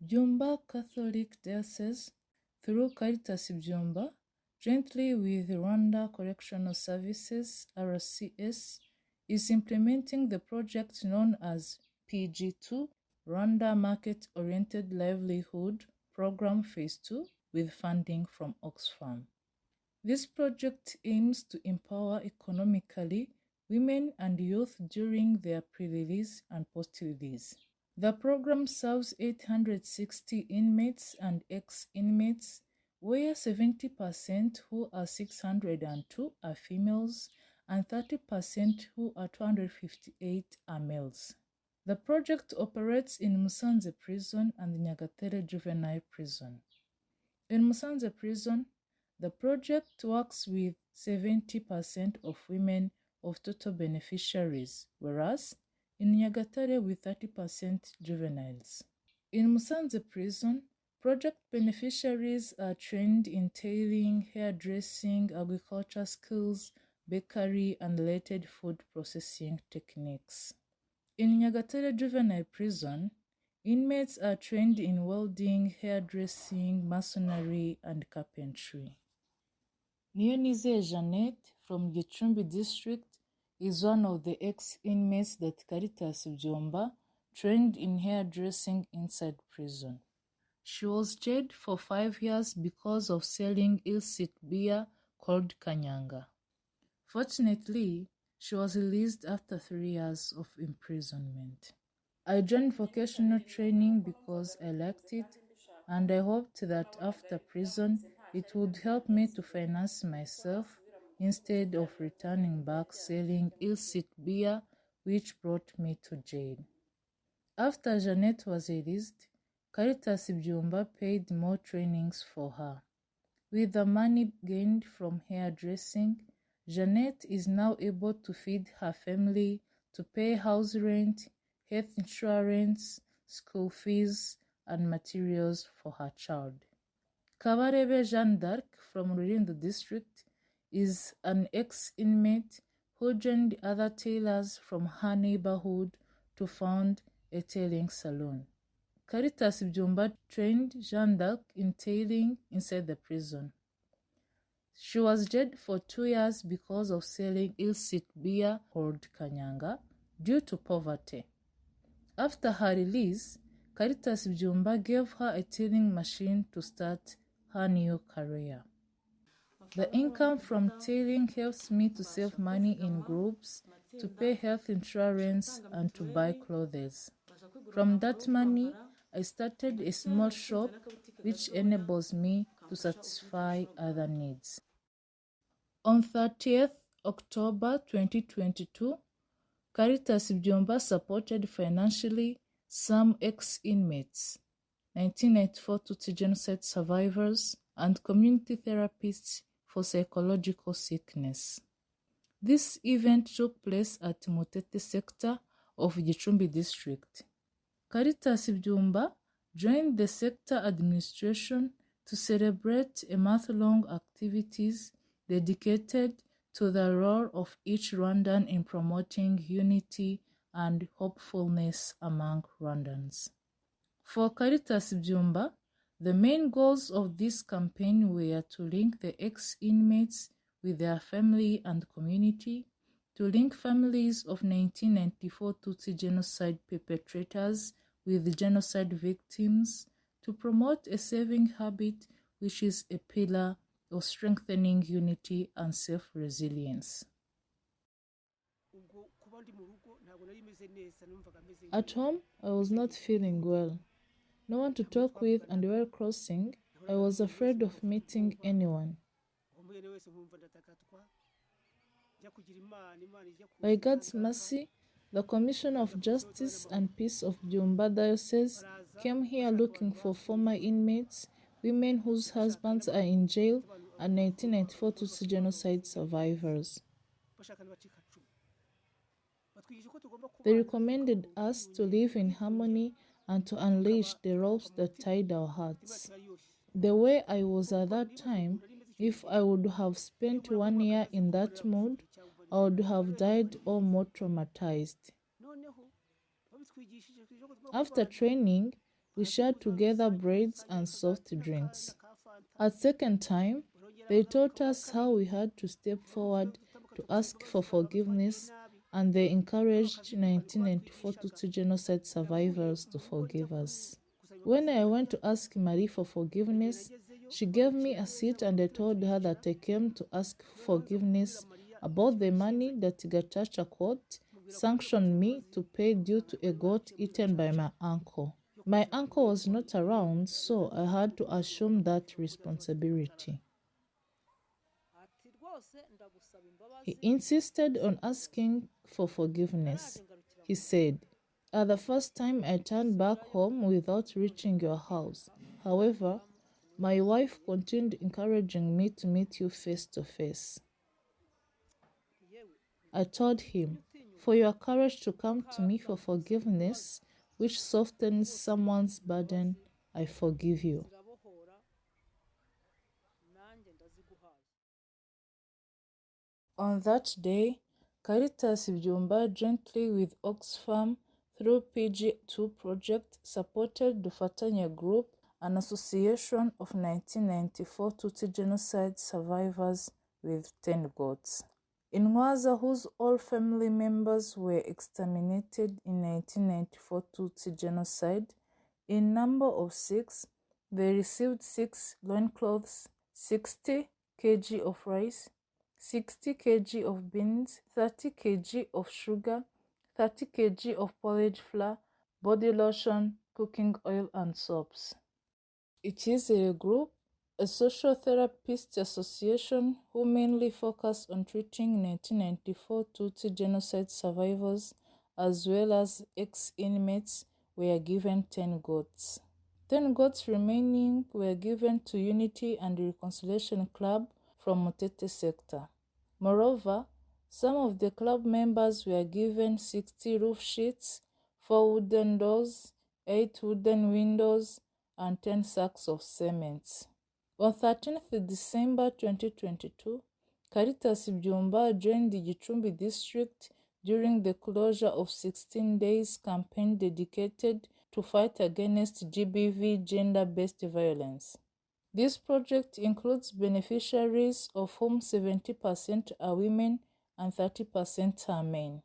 Byumba Catholic Diocese, through Caritas Byumba, jointly with Rwanda Correctional Services, RCS, is implementing the project known as PG2, Rwanda Market-Oriented Livelihood Program Phase 2, with funding from OXFAM. This project aims to empower economically women and youth during their pre-release and post-release. The program serves 860 inmates and ex-inmates, where 70% who are 602 are females and 30% who are 258 are males. The project operates in Musanze Prison and Nyagatare Juvenile Prison. In Musanze Prison, the project works with 70% of women of total beneficiaries, whereas in Nyagatare with 30% juveniles. In Musanze Prison, project beneficiaries are trained in tailoring, hairdressing, agriculture skills, bakery, and related food processing techniques. In Nyagatare Juvenile Prison, inmates are trained in welding, hairdressing, masonry, and carpentry. Niyonize Jeannette from Gicumbi District is one of the ex-inmates that Caritas Byumba trained in hairdressing inside prison. She was jailed for 5 years because of selling illicit beer called kanyanga. Fortunately, she was released after 3 years of imprisonment. I joined vocational training because I liked it, and I hoped that after prison it would help me to finance myself instead of returning back selling illicit beer, which brought me to jail. After Jeannette was released, Caritas Byumba paid more trainings for her. With the money gained from hairdressing, Jeannette is now able to feed her family, to pay house rent, health insurance, school fees, and materials for her child. Kabarebe Jeanne d'Arc from Rwanda District is an ex-inmate who joined other tailors from her neighborhood to found a tailoring salon. Caritas Byumba trained Jeanne d'Arc in tailoring inside the prison. She was jailed for 2 years because of selling illicit beer called kanyanga due to poverty. After her release, Caritas Byumba gave her a tailoring machine to start her new career. The income from tailoring helps me to save money in groups, to pay health insurance, and to buy clothes. From that money, I started a small shop which enables me to satisfy other needs. On 30th October 2022, Caritas Byumba supported financially some ex-inmates, 1994 Tutsi genocide survivors, and community therapists for psychological sickness. This event took place at Mutete sector of Gicumbi district. Caritas Byumba joined the sector administration to celebrate a month-long activities dedicated to the role of each Rwandan in promoting unity and hopefulness among Rwandans. For Caritas Byumba, the main goals of this campaign were to link the ex-inmates with their family and community, to link families of 1994 Tutsi genocide perpetrators with genocide victims, to promote a saving habit which is a pillar of strengthening unity and self-resilience. At home, I was not feeling well. No one to talk with, and while crossing, I was afraid of meeting anyone. By God's mercy, the Commissioner of Justice and Peace of Byumba Diocese came here looking for former inmates, women whose husbands are in jail, and 1994 Tutsi genocide survivors. They recommended us to live in harmony and to unleash the ropes that tied our hearts. The way I was at that time, if I would have spent 1 year in that mood, I would have died or more traumatized. After training, We shared together breads and soft drinks. At second time, they taught us how we had to step forward to ask for forgiveness, and they encouraged 1994 Tutsi genocide survivors to forgive us. When I went to ask Marie for forgiveness, she gave me a seat and I told her that I came to ask forgiveness about the money that Gachacha Court sanctioned me to pay due to a goat eaten by my uncle. My uncle was not around, so I had to assume that responsibility. He insisted on asking for forgiveness. He said, "At the first time I turned back home without reaching your house. However, my wife continued encouraging me to meet you face to face." I told him, "For your courage to come to me for forgiveness, which softens someone's burden, I forgive you." On that day, Caritas Byumba, jointly with OXFAM through PGII project, supported the Fatanya Group, an association of 1994 Tutsi genocide survivors, with 10 goats. In Rwanda, whose all family members were exterminated in 1994 Tutsi genocide, in number of 6, they received 6 loincloths, 60 kg of rice, 60 kg of beans, 30 kg of sugar, 30 kg of porridge flour, body lotion, cooking oil, and soaps. It is a group, a social therapist association who mainly focus on treating 1994 Tutsi genocide survivors as well as ex-inmates. Were given 10 goats. 10 goats remaining were given to Unity and Reconciliation Club from Mutete sector. Moreover, some of the club members were given 60 roof sheets, 4 wooden doors, 8 wooden windows, and 10 sacks of cement. On 13th December 2022, Caritas Byumba joined the Gicumbi district during the closure of 16 days campaign dedicated to fight against GBV, gender-based violence. This project includes beneficiaries of whom 70% are women and 30% are men.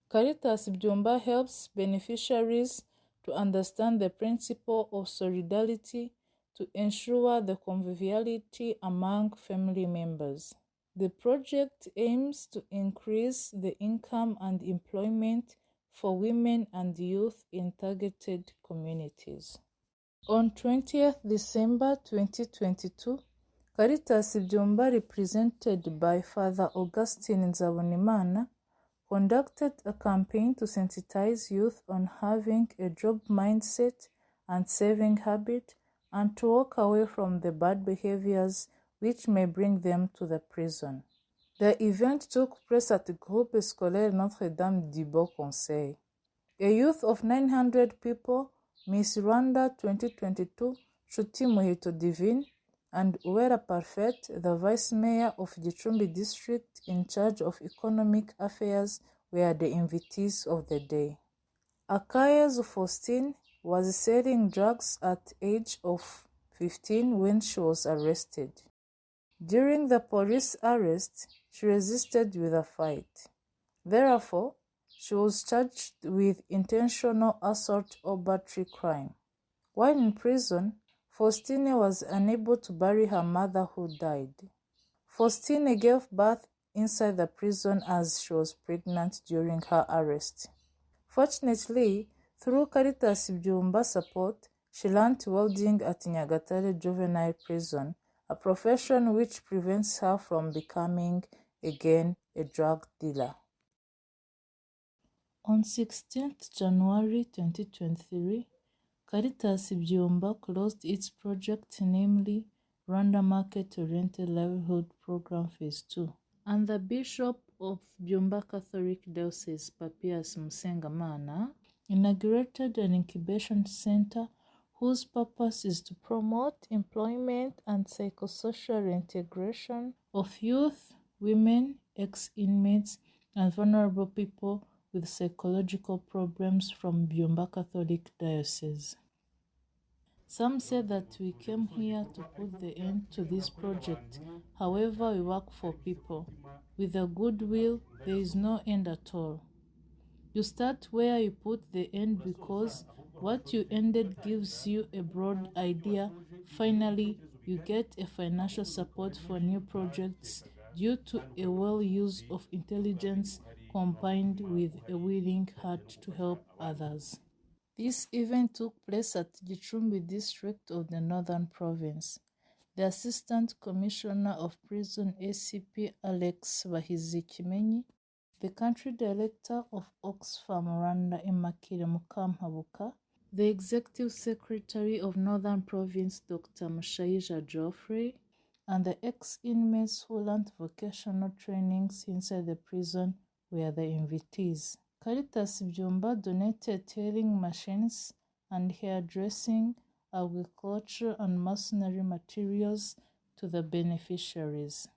Caritas Byumba helps beneficiaries to understand the principle of solidarity to ensure the conviviality among family members. The project aims to increase the income and employment for women and youth in targeted communities. On 20th December 2022, Caritas Byumba, represented by Father Augustine Nzabonimana, conducted a campaign to sensitize youth on having a job mindset and saving habit and to walk away from the bad behaviors which may bring them to the prison. The event took place at the Groupe Scolaire Notre-Dame du Beau Conseil. A youth of 900 people, Miss Rwanda 2022, Nshuti Muheto Divine, and Uwera Parfait, the Vice Mayor of Gicumbi District in charge of economic affairs, were the invitees of the day. Akayezu Faustine was selling drugs at age of 15 when she was arrested. During the police arrest, she resisted with a fight. Therefore, she was charged with intentional assault or battery crime. While in prison, Faustine was unable to bury her mother who died. Faustine gave birth inside the prison as she was pregnant during her arrest. Fortunately, through Caritas Byumba support, she learned welding at Nyagatare Juvenile Prison, a profession which prevents her from becoming again a drug dealer. On 16th January 2023, Caritas Byumba closed its project, namely Rwanda Market-Oriented Livelihood Program Phase 2, and the Bishop of Byumba Catholic Diocese, Papias Musengamana, inaugurated an incubation center whose purpose is to promote employment and psychosocial integration of youth, women, ex-inmates, and vulnerable people with psychological problems from Byumba Catholic Diocese. Some say that we came here to put the end to this project. However, we work for people. With a goodwill, there is no end at all. You start where you put the end because what you ended gives you a broad idea. Finally, you get a financial support for new projects due to a well use of intelligence combined with a willing heart to help others. This event took place at Gicumbi district of the Northern Province. The Assistant Commissioner of Prison ACP Alex Bahizikimenyi, the Country Director of OXFAM Rwanda Immaculée Mukampabuka, the Executive Secretary of Northern Province Dr. Mushayija Geoffrey, and the ex-inmates who learned vocational trainings inside the prison were the invitees. Caritas Byumba donated tailoring machines and hairdressing, agriculture, and masonry materials to the beneficiaries.